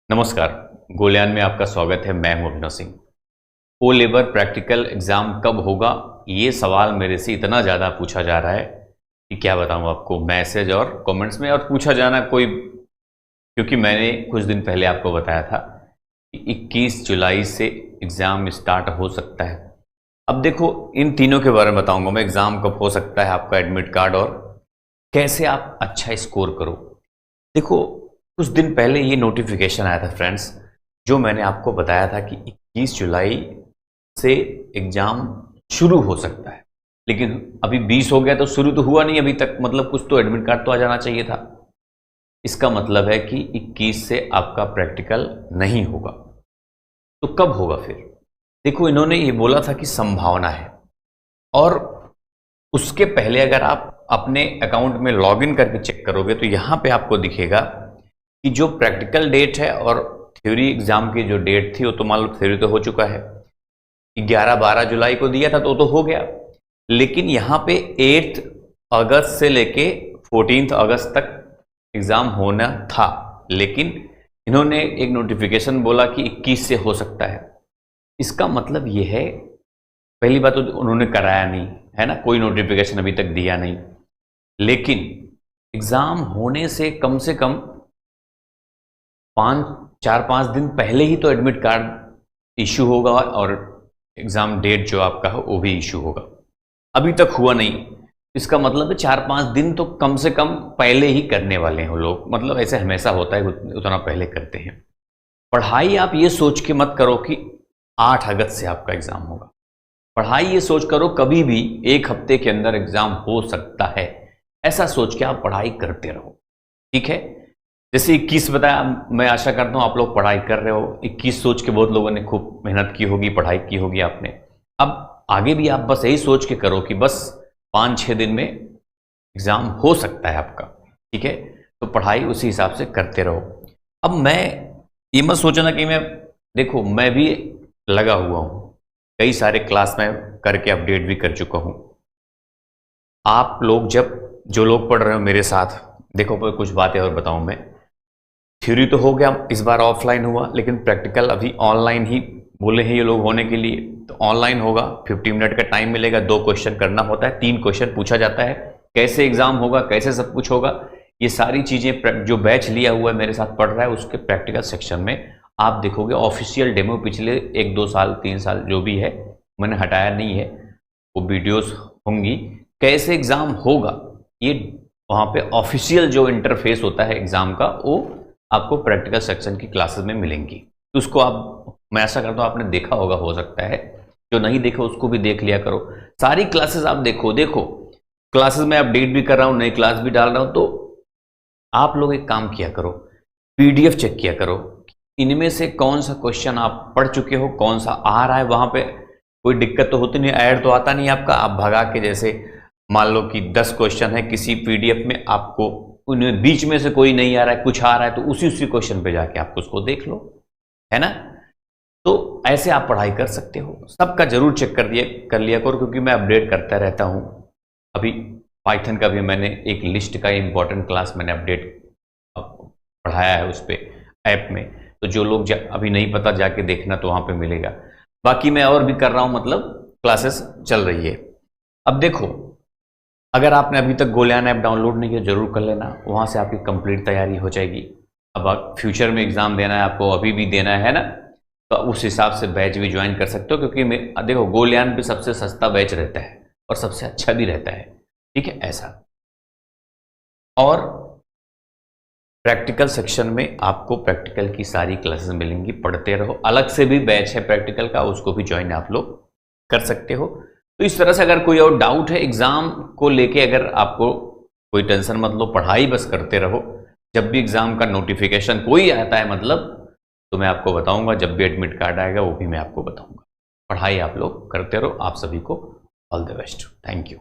नमस्कार, गोलियान में आपका स्वागत है। मैं हूं Abhinav Singh. O level practical exam कब होगा, ये सवाल मेरे से इतना ज़्यादा पूछा जा रहा है कि क्या बताऊं आपको, मैसेज और कमेंट्स में। और पूछा जाना कोई, क्योंकि मैंने कुछ दिन पहले आपको बताया था कि 21 जुलाई से एग्ज़ाम स्टार्ट हो सकता है। अब देखो, इन तीनों के बारे में बताऊंगा मैं, एग्ज़ाम कब हो सकता है, आपका एडमिट कार्ड, और कैसे आप अच्छा स्कोर करो। देखो, कुछ दिन पहले ये नोटिफिकेशन आया था फ्रेंड्स, जो मैंने आपको बताया था कि 21 जुलाई से एग्ज़ाम शुरू हो सकता है। लेकिन अभी 20 हो गया तो शुरू तो हुआ नहीं अभी तक, मतलब कुछ तो एडमिट कार्ड तो आ जाना चाहिए था। इसका मतलब है कि 21 से आपका प्रैक्टिकल नहीं होगा। तो कब होगा फिर? देखो, इन्होंने ये बोला था कि संभावना है, और उसके पहले अगर आप अपने अकाउंट में लॉगिन करके चेक करोगे तो यहाँ पे आपको दिखेगा कि जो प्रैक्टिकल डेट है और थ्योरी एग्जाम की जो डेट थी वो तो मान लो थ्योरी तो हो चुका है, 11-12 जुलाई को दिया था तो हो गया। लेकिन यहाँ पे 8 अगस्त से लेके 14 अगस्त तक एग्जाम होना था, लेकिन इन्होंने एक नोटिफिकेशन बोला कि 21 से हो सकता है। इसका मतलब ये है, पहली बात तो उन्होंने कराया नहीं है ना, कोई नोटिफिकेशन अभी तक दिया नहीं। लेकिन एग्जाम होने से कम 4-5 दिन पहले ही तो एडमिट कार्ड इशू होगा और एग्जाम डेट जो आपका है वो भी इशू होगा। अभी तक हुआ नहीं, इसका मतलब है 4-5 दिन तो कम से कम पहले ही करने वाले हैं वो लोग। मतलब ऐसे हमेशा होता है, उतना पहले करते हैं। पढ़ाई आप ये सोच के मत करो कि 8 अगस्त से आपका एग्जाम होगा। पढ़ाई ये सोच करो कभी भी 1 हफ्ते के अंदर एग्जाम हो सकता है, ऐसा सोच के आप पढ़ाई करते रहो, ठीक है। जैसे 21 बताया, मैं आशा करता हूं आप लोग पढ़ाई कर रहे हो। 21 सोच के बहुत लोगों ने खूब मेहनत की होगी, पढ़ाई की होगी आपने। अब आगे भी आप बस यही सोच के करो कि बस 5-6 दिन में एग्जाम हो सकता है आपका, ठीक है। तो पढ़ाई उसी हिसाब से करते रहो। अब मैं ये मत सोचना कि देखो मैं भी लगा हुआ हूं, कई सारे क्लास में करके अपडेट भी कर चुका हूं। आप लोग जो लोग पढ़ रहे हो मेरे साथ, देखो कुछ बातें और बताऊं मैं। थ्योरी तो हो गया, इस बार ऑफलाइन हुआ, लेकिन प्रैक्टिकल अभी ऑनलाइन ही बोले हैं ये लोग होने के लिए। तो ऑनलाइन होगा, 50 मिनट का टाइम मिलेगा, 2 क्वेश्चन करना होता है, 3 क्वेश्चन पूछा जाता है। कैसे एग्जाम होगा, कैसे सब कुछ होगा, ये सारी चीजें जो बैच लिया हुआ है मेरे साथ पढ़ रहा है, उसके प्रैक्टिकल सेक्शन में आप देखोगे। ऑफिशियल डेमो पिछले 1-2 साल 3 साल जो भी है, मैंने हटाया नहीं है, वो वीडियोस होंगी। कैसे एग्जाम होगा ये वहां पे ऑफिशियल जो इंटरफेस होता है एग्जाम का, वो आपको प्रैक्टिकल सेक्शन की क्लासेस में मिलेंगी। तो उसको आप, मैं ऐसा करता हूं आपने देखा होगा, हो सकता है जो नहीं देखा उसको भी देख लिया करो। सारी क्लासेस आप देखो क्लासेस में अपडेट भी कर रहा हूं, नई क्लास भी डाल रहा हूं। तो आप लोग एक काम किया करो, पीडीएफ चेक किया करो, इनमें से कौन सा क्वेश्चन आप पढ़ चुके हो, कौन सा आ रहा है। वहां पे कोई दिक्कत तो होती नहीं, ऐड तो आता नहीं आपका। आप भगा के, जैसे मान लो कि 10 क्वेश्चन है किसी पीडीएफ में, आपको उनमें बीच में से कोई नहीं आ रहा है, कुछ आ रहा है, तो उसी क्वेश्चन पे जाके आप उसको देख लो, है ना। तो ऐसे आप पढ़ाई कर सकते हो। सबका जरूर चेक कर लिया करो, क्योंकि मैं अपडेट करता रहता हूं। अभी पाइथन का भी मैंने एक लिस्ट का इंपॉर्टेंट क्लास मैंने अपडेट पढ़ाया है उस पर ऐप में। तो जो लोग अभी नहीं पता, जाके देखना, तो वहां पे मिलेगा। बाकी मैं और भी कर रहा हूं, मतलब क्लासेस चल रही है। अब देखो, अगर आपने अभी तक गोलियान ऐप डाउनलोड नहीं किया, जरूर कर लेना, वहां से आपकी कंप्लीट तैयारी हो जाएगी। अब आप फ्यूचर में एग्जाम देना है आपको, अभी भी देना है ना, तो उस हिसाब से बैच भी ज्वाइन कर सकते हो। क्योंकि देखो, गोलियान भी सबसे सस्ता बैच रहता है और सबसे अच्छा भी रहता है, ठीक है, ऐसा। और प्रैक्टिकल सेक्शन में आपको प्रैक्टिकल की सारी क्लासेस मिलेंगी, पढ़ते रहो। अलग से भी बैच है प्रैक्टिकल का, उसको भी ज्वाइन आप लोग कर सकते हो। तो इस तरह से अगर कोई और डाउट है एग्जाम को लेके, अगर आपको कोई टेंशन मत लो, पढ़ाई बस करते रहो। जब भी एग्जाम का नोटिफिकेशन कोई आता है, मतलब, तो मैं आपको बताऊंगा। जब भी एडमिट कार्ड आएगा वो भी मैं आपको बताऊंगा। पढ़ाई आप लोग करते रहो। आप सभी को all the best. Thank you.